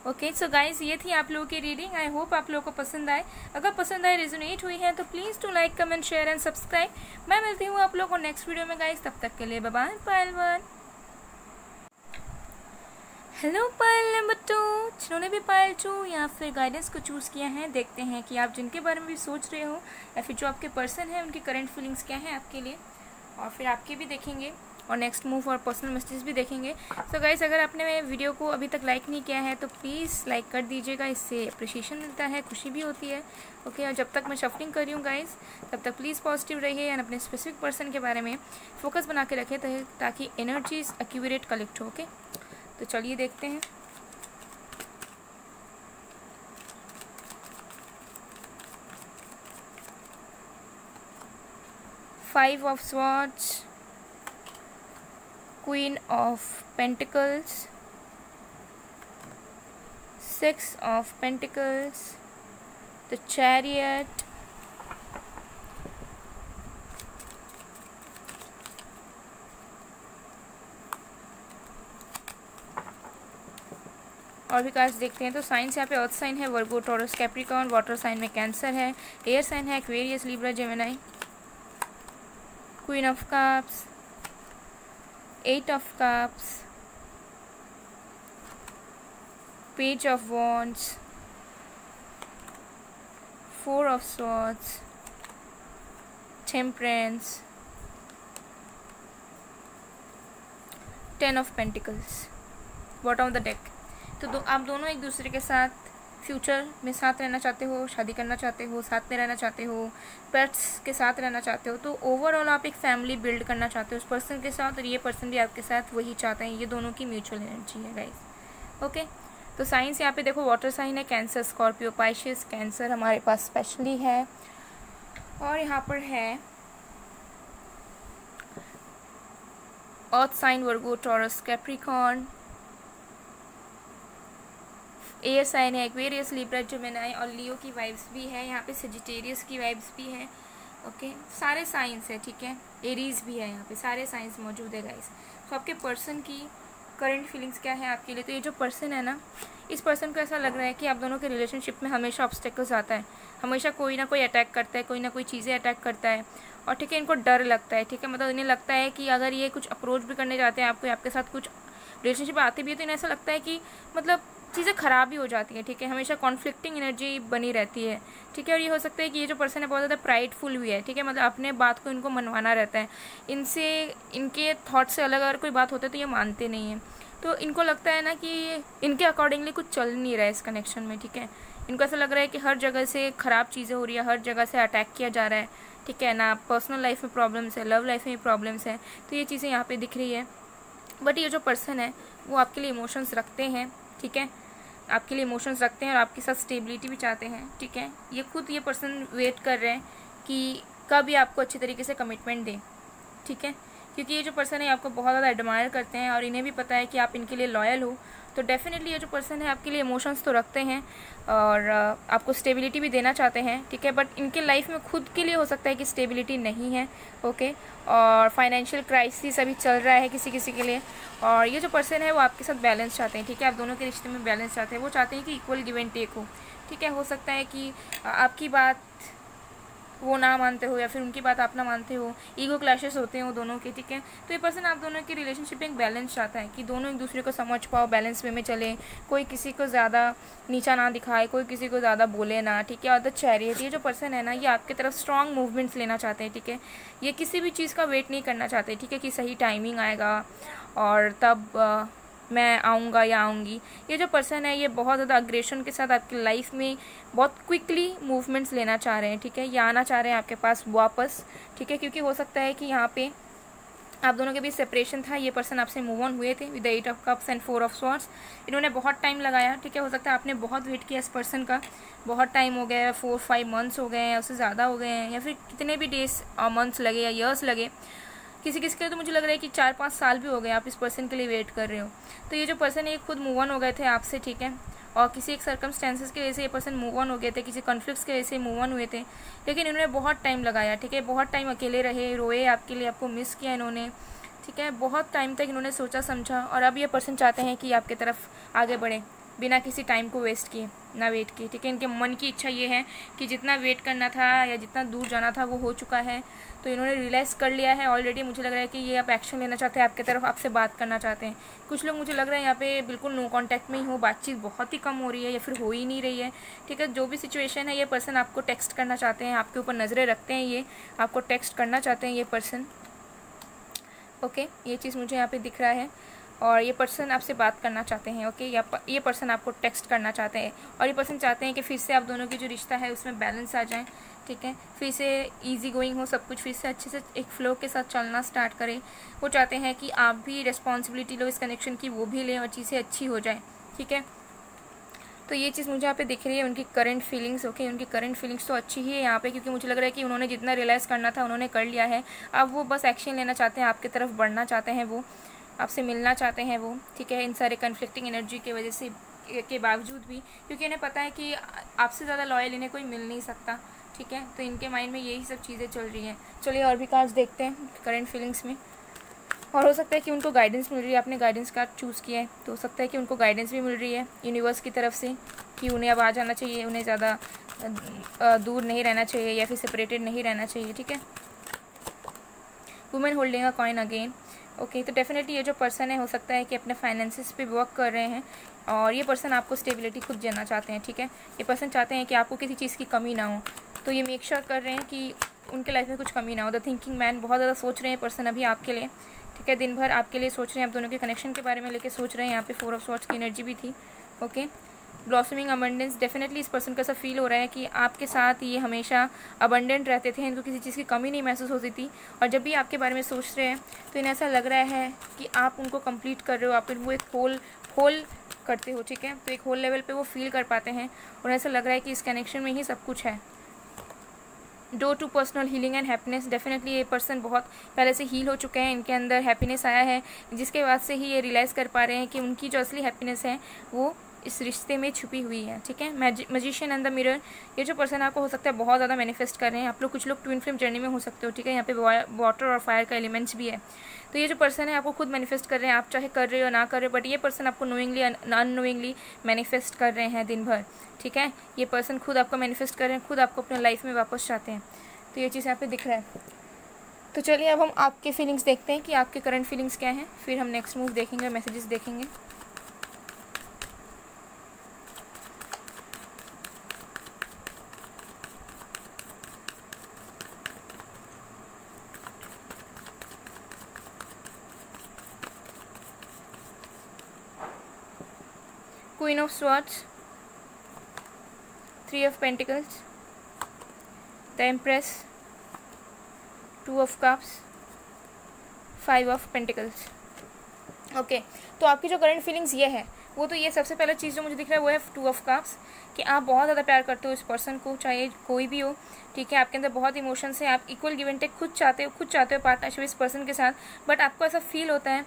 ओके, सो गाइज, ये थी आप लोगों की रीडिंग। आई होप आप लोगों को पसंद आए। अगर पसंद आए, रेजोनेट हुई है, तो please to like, comment, share and subscribe. मैं मिलती हूँ आप लोगों को नेक्स्ट वीडियो में गाइज, तब तक के लिए बाय बाय। पायल 1, हेलो पायल नंबर 2, जिन्होंने भी पायल 2 या फिर गाइडेंस को चूज़ किया है, देखते हैं कि आप जिनके बारे में भी सोच रहे हो या फिर जो आपके पर्सन है उनकी करंट फीलिंग्स क्या हैं आपके लिए, और फिर आपके भी देखेंगे और नेक्स्ट मूव और पर्सनल मैसेजेस भी देखेंगे। सो गाइस, अगर आपने मेरे वीडियो को अभी तक लाइक नहीं किया है तो प्लीज़ लाइक कर दीजिएगा, इससे अप्रिशिएशन मिलता है, खुशी भी होती है। ओके, और जब तक मैं शफलिंग कर रही हूँ गाइस, तब तक प्लीज़ पॉजिटिव रहिए एंड अपने स्पेसिफिक पर्सन के बारे में फोकस बना के रखें ताकि एनर्जीज एक्यूरेट कलेक्ट हो। ओके, तो चलिए देखते हैं। Five of Swords, Queen of Pentacles, Six of Pentacles, the Chariot, और भी कार्ड्स देखते हैं। तो साइंस यहाँ पे अर्थ साइन है वर्गो, टॉरस, कैप्रिकॉर्न, वाटर साइन में कैंसर है, एयर साइन है Aquarius, Libra, Gemini, queen of cups, 8 of cups, page of wands, 4 of swords, temperance, 10 of pentacles, bottom of the deck। तो आप दोनों एक दूसरे के साथ फ्यूचर में साथ रहना चाहते हो, शादी करना चाहते हो, साथ में रहना चाहते हो, पेट्स के साथ रहना चाहते हो। तो ओवरऑल आप एक फैमिली बिल्ड करना चाहते हो उस पर्सन के साथ, और ये पर्सन भी आपके साथ वही चाहते हैं। ये दोनों की म्यूचुअल एनर्जी है गाइस। ओके, तो साइंस यहाँ पे देखो वाटर साइन है कैंसर, स्कॉर्पियो, पाइशियस, कैंसर हमारे पास स्पेशली है, और यहाँ पर है अर्थ sign Virgo, Taurus, Capricorn, air sign है एक्वेरियस, लिब्रा, जेमिनी, और लियो की वाइब्स भी है यहाँ पे, सजिटेरियस की वाइब्स भी है। ओके, सारे साइंस है, ठीक है, एरीज भी है यहाँ पे, सारे साइंस मौजूद है गाइस। तो आपके पर्सन की करंट फीलिंग्स क्या है आपके लिए? तो ये जो पर्सन है ना, इस पर्सन को ऐसा लग रहा है कि आप दोनों के रिलेशनशिप में हमेशा ऑब्स्टेकल्स आता है, हमेशा कोई ना कोई अटैक करता है, कोई ना कोई चीज़ें अटैक करता है, और ठीक है, इनको डर लगता है, ठीक है, मतलब इन्हें लगता है कि अगर ये कुछ अप्रोच भी करने जाते हैं आपको, आपके साथ कुछ रिलेशनशिप आते भी है, तो इन्हें ऐसा लगता है कि मतलब चीज़ें ख़राब ही हो जाती हैं, ठीक है, हमेशा कॉन्फ्लिक्टिंग एनर्जी बनी रहती है, ठीक है। और ये हो सकता है कि ये जो पर्सन है बहुत ज़्यादा प्राइडफुल भी है, ठीक है, मतलब अपने बात को इनको मनवाना रहता है, इनसे इनके थॉट से अलग अगर कोई बात होता है तो ये मानते नहीं हैं। तो इनको लगता है ना कि इनके अकॉर्डिंगली कुछ चल नहीं रहा है इस कनेक्शन में, ठीक है, इनको ऐसा लग रहा है कि हर जगह से ख़राब चीज़ें हो रही है, हर जगह से अटैक किया जा रहा है, ठीक है ना, पर्सनल लाइफ में प्रॉब्लम्स है, लव लाइफ में प्रॉब्लम्स है, तो ये चीज़ें यहाँ पे दिख रही है। बट ये जो पर्सन है वो आपके लिए इमोशंस रखते हैं, ठीक है, आपके लिए इमोशंस रखते हैं और आपके साथ स्टेबिलिटी भी चाहते हैं, ठीक है। ये खुद ये पर्सन वेट कर रहे हैं कि कब ये आपको अच्छी तरीके से कमिटमेंट दें, ठीक है, क्योंकि ये जो पर्सन है आपको बहुत ज़्यादा एडमायर करते हैं और इन्हें भी पता है कि आप इनके लिए लॉयल हो। तो डेफिनेटली ये जो पर्सन है आपके लिए इमोशंस तो रखते हैं और आपको स्टेबिलिटी भी देना चाहते हैं, ठीक है, बट इनके लाइफ में खुद के लिए हो सकता है कि स्टेबिलिटी नहीं है। ओके, और फाइनेंशियल क्राइसिस अभी चल रहा है किसी किसी के लिए, और ये जो पर्सन है वो आपके साथ बैलेंस चाहते हैं, ठीक है, आप दोनों के रिश्ते में बैलेंस चाहते हैं, वो चाहते हैं कि इक्वल गिव एंड टेक हो, ठीक है। हो सकता है कि आपकी बात वो ना मानते हो या फिर उनकी बात आप ना मानते हो, ईगो क्लैशेस होते हैं वो दोनों के, ठीक है। तो ये पर्सन आप दोनों की रिलेशनशिप में एक बैलेंस चाहता है कि दोनों एक दूसरे को समझ पाओ, बैलेंस वे में चले, कोई किसी को ज़्यादा नीचा ना दिखाए, कोई किसी को ज़्यादा बोले ना, ठीक है। और द चैरियट, ये जो पर्सन है ना ये आपकी तरफ स्ट्रॉन्ग मूवमेंट्स लेना चाहते हैं, ठीक है, ये किसी भी चीज़ का वेट नहीं करना चाहते, ठीक है, कि सही टाइमिंग आएगा और तब मैं आऊँगा या आऊँगी। ये जो पर्सन है ये बहुत ज़्यादा अग्रेशन के साथ आपकी लाइफ में बहुत क्विकली मूवमेंट्स लेना चाह रहे हैं, ठीक है, ये आना चाह रहे हैं आपके पास वापस, ठीक है, क्योंकि हो सकता है कि यहाँ पे आप दोनों के बीच सेपरेशन था, ये पर्सन आपसे मूव ऑन हुए थे with the 8 of cups and 4 of swords। इन्होंने बहुत टाइम लगाया, ठीक है, हो सकता है आपने बहुत वेट किया इस पर्सन का, बहुत टाइम हो गया है, 4-5 months हो गए हैं, उससे ज़्यादा हो गए हैं, या फिर कितने भी डेज और मंथ्स लगे या ईयर्स लगे, किसी किसी के तो मुझे लग रहा है कि 4-5 साल भी हो गए आप इस पर्सन के लिए वेट कर रहे हो। तो ये जो पर्सन है ये खुद मूव ऑन हो गए थे आपसे, ठीक है, और किसी एक सर्कमस्टेंसेस की वजह से ये पर्सन मूव ऑन हो गए थे, किसी कॉन्फ्लिक्ट्स की वजह से मूव ऑन हुए थे, लेकिन इन्होंने बहुत टाइम लगाया, ठीक है, बहुत टाइम अकेले रहे, रोए आपके लिए, आपको मिस किया इन्होंने, ठीक है, बहुत टाइम तक इन्होंने सोचा समझा, और अब ये पर्सन चाहते हैं कि आपके तरफ आगे बढ़े बिना किसी टाइम को वेस्ट किए, ना वेट किए, ठीक है। इनके मन की इच्छा ये है कि जितना वेट करना था या जितना दूर जाना था वो हो चुका है, तो इन्होंने रियलाइज़ कर लिया है ऑलरेडी। मुझे लग रहा है कि ये आप एक्शन लेना चाहते हैं, आपके तरफ आपसे बात करना चाहते हैं। कुछ लोग मुझे लग रहा है यहाँ पे बिल्कुल नो कॉन्टैक्ट में ही हो, बातचीत बहुत ही कम हो रही है या फिर हो ही नहीं रही है, ठीक है। जो भी सिचुएशन है ये पर्सन आपको टेक्स्ट करना चाहते हैं, आपके ऊपर नज़रें रखते हैं, ये आपको टेक्स्ट करना चाहते हैं ये पर्सन। ओके, ये चीज़ मुझे यहाँ पे दिख रहा है। और ये पर्सन आपसे बात करना चाहते हैं। ओके, ये पर्सन आपको टेक्स्ट करना चाहते हैं, और ये पर्सन चाहते हैं कि फिर से आप दोनों की जो रिश्ता है उसमें बैलेंस आ जाए। ठीक है, फिर से इजी गोइंग हो सब कुछ, फिर से अच्छे से एक फ्लो के साथ चलना स्टार्ट करें। वो चाहते हैं कि आप भी रिस्पॉन्सिबिलिटी लो इस कनेक्शन की, वो भी लें और चीज़ें अच्छी हो जाए। ठीक है, तो ये चीज़ मुझे यहाँ पे दिख रही है, उनकी करंट फीलिंग्स। ओके, उनकी करंट फीलिंग्स तो अच्छी ही है यहाँ पे, क्योंकि मुझे लग रहा है कि उन्होंने जितना रियलाइज़ करना था उन्होंने कर लिया है। अब वो बस एक्शन लेना चाहते हैं, आपकी तरफ बढ़ना चाहते हैं, वो आपसे मिलना चाहते हैं वो। ठीक है, इन सारे कन्फ्लिक्टिंग एनर्जी की वजह से के बावजूद भी, क्योंकि इन्हें पता है कि आपसे ज़्यादा लॉयल इन्हें कोई मिल नहीं सकता। ठीक है, तो इनके माइंड में यही सब चीज़ें चल रही हैं। चलिए और भी कार्ड्स देखते हैं करंट फीलिंग्स में। और हो सकता है कि उनको गाइडेंस मिल रही है, आपने गाइडेंस कार्ड चूज़ किया है तो हो सकता है कि उनको गाइडेंस भी मिल रही है यूनिवर्स की तरफ से, कि उन्हें अब आ जाना चाहिए, उन्हें ज़्यादा दूर नहीं रहना चाहिए या फिर सेपरेटेड नहीं रहना चाहिए। ठीक है, women holding a coin again. Okay, तो डेफिनेटली ये जो पर्सन है हो सकता है कि अपने फाइनेंसिस पे वर्क कर रहे हैं, और ये पर्सन आपको स्टेबिलिटी खुद देना चाहते हैं। ठीक है, ये पर्सन चाहते हैं कि आपको किसी चीज़ की कमी ना हो, तो ये मेक श्योर कर रहे हैं कि उनके लाइफ में कुछ कमी ना हो। द थिंकिंग मैन, बहुत ज़्यादा सोच रहे हैं पर्सन अभी आपके लिए। ठीक है, दिन भर आपके लिए सोच रहे हैं, आप दोनों के कनेक्शन के बारे में लेके सोच रहे हैं। यहाँ पे 4 ऑफ स्वॉर्ड्स की एनर्जी भी थी। ओके, ब्लॉसमिंग अबंडेंस, डेफिनेटली इस पर्सन का ऐसा फील हो रहा है कि आपके साथ ये हमेशा अबंडेंट रहते थे, इनको किसी चीज़ की कमी नहीं महसूस होती थी, और जब भी आपके बारे में सोच रहे हैं तो इन्हें ऐसा लग रहा है कि आप उनको कंप्लीट कर रहे हो, आप वो एक होल करते हो। ठीक है, तो एक होल लेवल पे वो फील कर पाते हैं, और ऐसा लग रहा है कि इस कनेक्शन में ही सब कुछ है। Door to personal healing and happiness, definitely ये पर्सन बहुत पहले से हील हो चुके हैं, इनके अंदर हैप्पीनेस आया है, जिसके बाद से ही ये रियलाइज़ कर पा रहे हैं कि उनकी जो असली हैप्पीनेस है वो इस रिश्ते में छुपी हुई है। ठीक है, मैजिशियन एंड द मिरर, ये जो पर्सन आपको हो सकता है बहुत ज़्यादा मैनिफेस्ट कर रहे हैं। आप लोग कुछ लोग ट्विन फ्लेम जर्नी में हो सकते हो। ठीक है, यहाँ पे वाटर और फायर का एलिमेंट्स भी है, तो ये जो पर्सन है आपको खुद मैनिफेस्ट कर रहे हैं, आप चाहे कर रहे हो ना कर रहे हो, बट ये पर्सन आपको नोइंगली अननोइंगली मैनिफेस्ट कर रहे हैं दिन भर। ठीक है, ये पर्सन खुद आपको मैनिफेस्ट कर रहे हैं, खुद आपको अपने लाइफ में वापस चाहते हैं, तो ये चीज़ यहाँ पे दिख रहा है। तो चलिए अब हम आपके फीलिंग्स देखते हैं कि आपके करंट फीलिंग्स क्या हैं, फिर हम नेक्स्ट मूव देखेंगे, मैसेजेस देखेंगे। Queen of swords, 3 of pentacles, the empress, 2 of cups, 5 of pentacles. Okay, तो आपकी जो करंट फीलिंग्स ये है वो तो ये सबसे पहला चीज़ जो मुझे दिख रहा है वो है 2 ऑफ कप्स, कि आप बहुत ज़्यादा प्यार करते हो इस पर्सन को, चाहे कोई भी हो। ठीक है, आपके अंदर बहुत इमोशंस है, आप इक्वल गिव एंड टेक खुद चाहते हो पार्टनरशिप इस पर्सन के साथ, बट आपको ऐसा फील होता है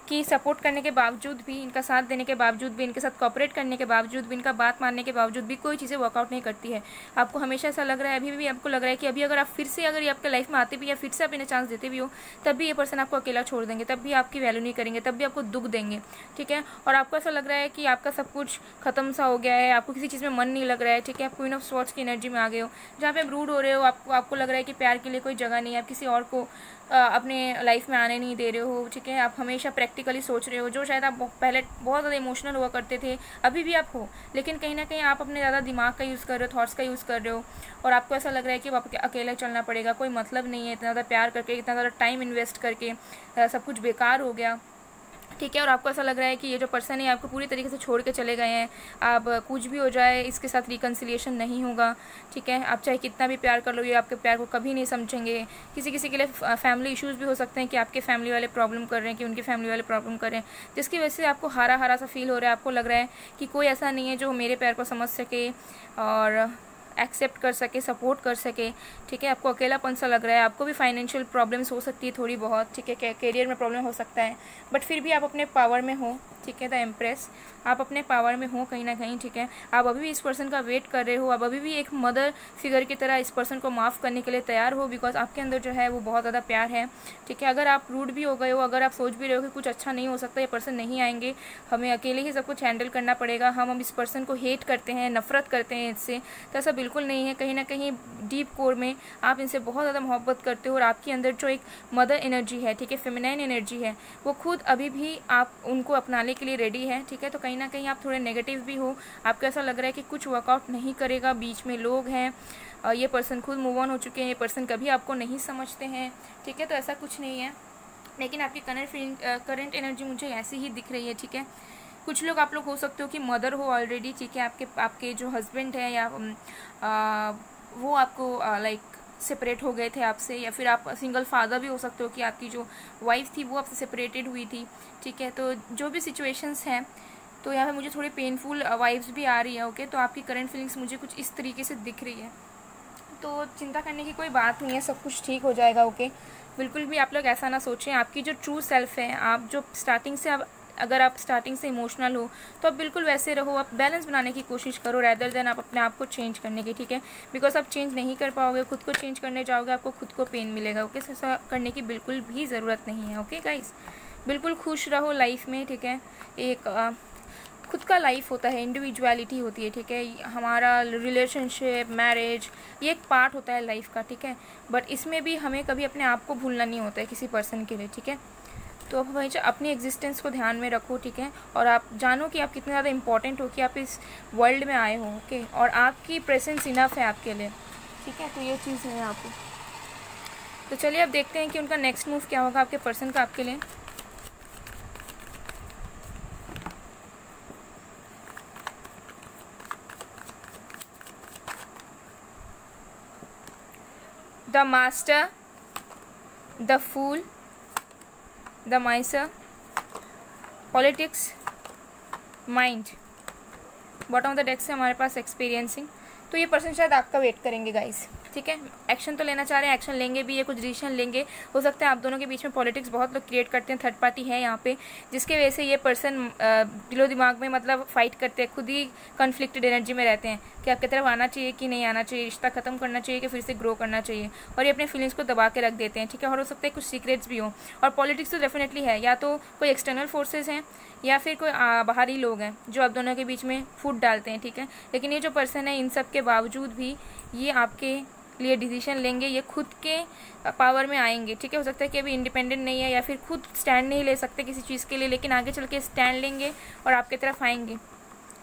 कि सपोर्ट करने के बावजूद भी, इनका साथ देने के बावजूद भी, इनके साथ कोऑपरेट करने के बावजूद भी, इनका बात मानने के बावजूद भी कोई चीज़ें वर्कआउट नहीं करती है। आपको हमेशा ऐसा लग रहा है, अभी भी आपको लग रहा है कि अभी अगर आप फिर से अगर ये आपके लाइफ में आते भी या फिर से आप इन्हें चांस देते भी हो, तब भी ये पर्सन आपको अकेला छोड़ देंगे, तब भी आपकी वैल्यू नहीं करेंगे, तब भी आपको दुख देंगे। ठीक है, और आपको ऐसा लग रहा है कि आपका सब कुछ खत्म सा हो गया है, आपको किसी चीज़ में मन नहीं लग रहा है। ठीक है, आप क्वीन ऑफ स्वॉर्ड्स की एनर्जी में आ गए हो, जहाँ पे आप रूड हो रहे हो, आपको लग रहा है कि प्यार के लिए कोई जगह नहीं है, आप किसी और को अपने लाइफ में आने नहीं दे रहे हो। ठीक है, आप हमेशा प्रैक्टिकली सोच रहे हो, जो शायद आप पहले बहुत ज़्यादा इमोशनल हुआ करते थे, अभी भी आप हो, लेकिन कहीं ना कहीं आप अपने ज़्यादा दिमाग का यूज़ कर रहे हो, थॉट्स का यूज़ कर रहे हो, और आपको ऐसा लग रहा है कि आप अकेला चलना पड़ेगा, कोई मतलब नहीं है, इतना ज़्यादा प्यार करके, इतना ज़्यादा टाइम इन्वेस्ट करके सब कुछ बेकार हो गया। ठीक है, और आपको ऐसा लग रहा है कि ये जो पर्सन है आपको पूरी तरीके से छोड़ के चले गए हैं, आप कुछ भी हो जाए इसके साथ रिकन्सिलिएशन नहीं होगा। ठीक है, आप चाहे कितना भी प्यार कर लो, ये आपके प्यार को कभी नहीं समझेंगे। किसी के लिए फैमिली इश्यूज़ भी हो सकते हैं कि आपके फैमिली वाले प्रॉब्लम कर रहे हैं, कि उनकी फैमिली वाले प्रॉब्लम कर रहे हैं, जिसकी वजह से आपको हारा हारा सा फील हो रहा है। आपको लग रहा है कि कोई ऐसा नहीं है जो मेरे प्यार को समझ सके और एक्सेप्ट कर सके, सपोर्ट कर सके। ठीक है, आपको अकेलापन सा लग रहा है, आपको भी फाइनेंशियल प्रॉब्लम्स हो सकती है थोड़ी बहुत। ठीक है, कैरियर में प्रॉब्लम हो सकता है, बट फिर भी आप अपने पावर में हो। ठीक है, द एम्प्रेस, आप अपने पावर में हो कहीं ना कहीं। ठीक है, आप अभी भी इस पर्सन का वेट कर रहे हो, आप अभी भी एक मदर फिगर की तरह इस पर्सन को माफ़ करने के लिए तैयार हो, बिकॉज आपके अंदर जो है वो बहुत ज़्यादा प्यार है। ठीक है, अगर आप रूड भी हो गए हो, अगर आप सोच भी रहे हो कि कुछ अच्छा नहीं हो सकता, ये पर्सन नहीं आएंगे, हमें अकेले ही सब कुछ हैंडल करना पड़ेगा, हम इस पर्सन को हेट करते हैं, नफरत करते हैं इससे, तो ऐसा बिल्कुल नहीं है। कहीं ना कहीं डीप कोर में आप इनसे बहुत ज़्यादा मोहब्बत करते हो, और आपके अंदर जो एक मदर एनर्जी है, ठीक है, फेमिनाइन एनर्जी है, वो खुद अभी भी आप उनको अपनाने के लिए रेडी है। ठीक है, तो कहीं ना कहीं आप थोड़े नेगेटिव भी हो, आपको ऐसा लग रहा है कि कुछ वर्कआउट नहीं करेगा, बीच में लोग हैं, ये पर्सन खुद मूव ऑन हो चुके हैं, ये पर्सन कभी आपको नहीं समझते हैं। ठीक है, तो ऐसा कुछ नहीं है, लेकिन आपकी करंट एनर्जी मुझे ऐसी ही दिख रही है, ठीक है। कुछ लोग आप लोग हो सकते हो कि मदर हो ऑलरेडी, ठीक है, आपके जो हस्बैंड है या वो आपको लाइक सेपरेट हो गए थे आपसे, या फिर आप सिंगल फादर भी हो सकते हो कि आपकी जो वाइफ थी वो आपसे सेपरेटेड हुई थी, ठीक है। तो जो भी सिचुएशंस हैं, तो यहाँ पे मुझे थोड़ी पेनफुल वाइब्स भी आ रही है, ओके। तो आपकी करंट फीलिंग्स मुझे कुछ इस तरीके से दिख रही है, तो चिंता करने की कोई बात नहीं है, सब कुछ ठीक हो जाएगा, ओके। बिल्कुल भी आप लोग ऐसा ना सोचें। आपकी जो ट्रू सेल्फ है, आप जो स्टार्टिंग से अगर आप स्टार्टिंग से इमोशनल हो तो आप बिल्कुल वैसे रहो, आप बैलेंस बनाने की कोशिश करो रैदर देन आप अपने आप को चेंज करने की, ठीक है। बिकॉज आप चेंज नहीं कर पाओगे, खुद को चेंज करने जाओगे आपको खुद को पेन मिलेगा, ओके। ऐसा करने की बिल्कुल भी ज़रूरत नहीं है, ओके गाइस। बिल्कुल खुश रहो लाइफ में, ठीक है। एक खुद का लाइफ होता है, इंडिविजुअलिटी होती है, ठीक है। हमारा रिलेशनशिप, मैरिज, ये एक पार्ट होता है लाइफ का, ठीक है। बट इसमें भी हमें कभी अपने आप को भूलना नहीं होता है किसी पर्सन के लिए, ठीक है। तो आप हमेशा अपनी एग्जिस्टेंस को ध्यान में रखो, ठीक है। और आप जानो कि आप कितने ज़्यादा इंपॉर्टेंट हो, कि आप इस वर्ल्ड में आए हो, ओके। और आपकी प्रेजेंस इनफ है आपके लिए, ठीक है। तो ये चीज़ है यहाँ पे। तो चलिए अब देखते हैं कि उनका नेक्स्ट मूव क्या होगा आपके पर्सन का आपके लिए। The master, the fool, the miser, politics, mind. Bottom of the deck से हमारे पास एक्सपीरियंसिंग। तो ये पर्सन शायद आपका वेट करेंगे गाइस, ठीक है। एक्शन तो लेना चाह रहे हैं, एक्शन लेंगे भी, ये कुछ डिसीजन लेंगे। हो सकता है आप दोनों के बीच में पॉलिटिक्स बहुत लोग क्रिएट करते हैं, थर्ड पार्टी है यहाँ पे, जिसके वजह से ये पर्सन दिलो दिमाग में मतलब फाइट करते हैं, खुद ही कन्फ्लिक्टेड एनर्जी में रहते हैं कि आपकी तरफ आना चाहिए कि नहीं आना चाहिए, रिश्ता खत्म करना चाहिए कि फिर से ग्रो करना चाहिए, और ये अपने फीलिंग्स को दबा के रख देते हैं, ठीक है। और हो सकता है कुछ सीक्रेट्स भी हो। और पॉलिटिक्स तो डेफिनेटली है, या तो कोई एक्सटर्नल फोर्सेज हैं या फिर कोई बाहरी लोग हैं जो आप दोनों के बीच में फूट डालते हैं, ठीक है। लेकिन ये जो पर्सन है, इन सब के बावजूद भी ये आपके लिए डिसीजन लेंगे, ये खुद के पावर में आएंगे, ठीक है। हो सकता है कि अभी इंडिपेंडेंट नहीं है या फिर खुद स्टैंड नहीं ले सकते किसी चीज़ के लिए, लेकिन आगे चल के स्टैंड लेंगे और आपकी तरफ आएंगे,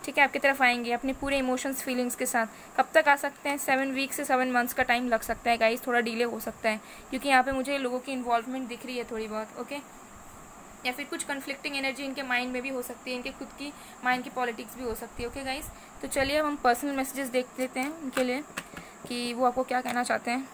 ठीक है। आपकी तरफ आएंगे अपने पूरे इमोशंस फीलिंग्स के साथ। कब तक आ सकते हैं? 7 वीक से 7 मंथ्स का टाइम लग सकता है गाइस, थोड़ा डिले हो सकता है, क्योंकि यहाँ पे मुझे लोगों की इन्वॉल्वमेंट दिख रही है थोड़ी बहुत, ओके। या फिर कुछ कन्फ्लिक्टिंग एनर्जी इनके माइंड में भी हो सकती है, इनके खुद की माइंड की पॉलिटिक्स भी हो सकती है, ओके गाइस। तो चलिए अब हम पर्सनल मैसेजेस देख लेते हैं उनके लिए कि वो आपको क्या कहना चाहते हैं।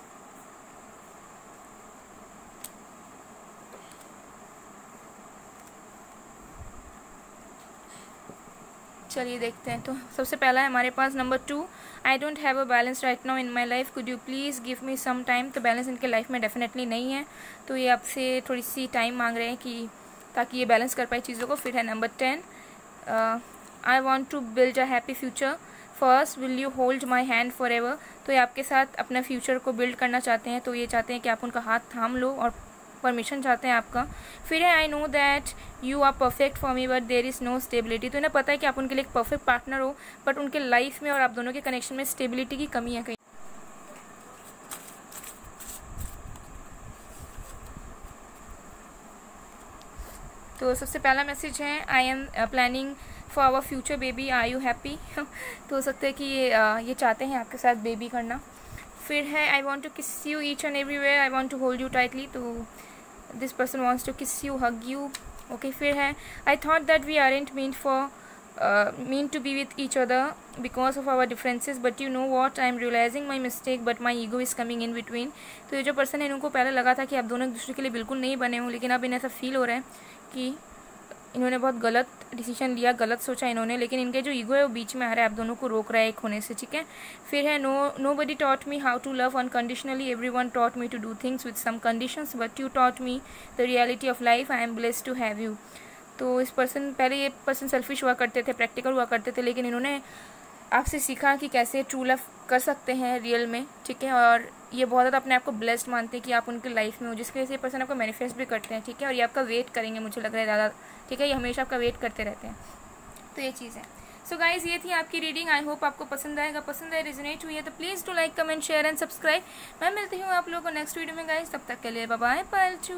चलिए देखते हैं। तो सबसे पहला है हमारे पास number 2, I don't have a balance right now in my life, could you please give me some time. तो बैलेंस इनके लाइफ में डेफिनेटली नहीं है, तो ये आपसे थोड़ी सी टाइम मांग रहे हैं कि ताकि ये बैलेंस कर पाए चीज़ों को। फिर है number 10, I want to build a happy future, first will you hold my hand forever. तो ये आपके साथ अपना फ्यूचर को बिल्ड करना चाहते हैं, तो ये चाहते हैं कि आप उनका हाथ थाम लो और परमिशन चाहते हैं आपका। फिर है I know that you are perfect for me but there is no stability. तो इन्हें पता है कि आप उनके लिए एक परफेक्ट पार्टनर हो, बट उनके लाइफ में और आप दोनों के कनेक्शन में स्टेबिलिटी की कमी है कहीं। तो सबसे पहला मैसेज है I am planning for our future baby, are you happy. तो हो सकता है कि ये चाहते हैं आपके साथ बेबी करना। फिर है I want to kiss you each and everywhere, I want to hold you tightly. तो this person wants to kiss you, hug you, okay. फिर है I thought that we aren't mean to be with each other because of our differences, but you know what, I am realizing my mistake but my ego is coming in between। तो ये जो पर्सन है इनको पहले लगा था कि आप दोनों एक दूसरे के लिए बिल्कुल नहीं बने हो, लेकिन अब इन्हें ऐसा फील हो रहा है कि इन्होंने बहुत गलत डिसीजन लिया, गलत सोचा इन्होंने, लेकिन इनके जो ईगो है वो बीच में आ रहा है, आप दोनों को रोक रहा है एक होने से, ठीक है। फिर है nobody taught me how to love unconditionally, everyone taught me to do things with some conditions, but you taught me the reality of life, I am blessed to have you। तो इस पर्सन, पहले ये पर्सन सेल्फिश हुआ करते थे, प्रैक्टिकल हुआ करते थे, लेकिन इन्होंने आपसे सीखा कि कैसे ट्रू लव कर सकते हैं रियल में, ठीक है। और ये बहुत ज़्यादा अपने आप को ब्लेस्ड मानते हैं कि आप उनकी लाइफ में हो, जिसकी वजह से ये पर्सन आपको मैनिफेस्ट भी करते हैं, ठीक है। और ये आपका वेट करेंगे, मुझे लग रहा है ज़्यादा, ठीक है। ये हमेशा आपका वेट करते रहते हैं, तो ये चीज़ है। सो गाइज, ये थी आपकी रीडिंग। आई होप आपको पसंद आएगा, पसंद आए, रेजोनेट हुई है तो please to like, comment, share and subscribe. मैं मिलती हूँ आप लोगों को नेक्स्ट वीडियो में गाइज, तब तक के लिए बाय बाय, पायल चू।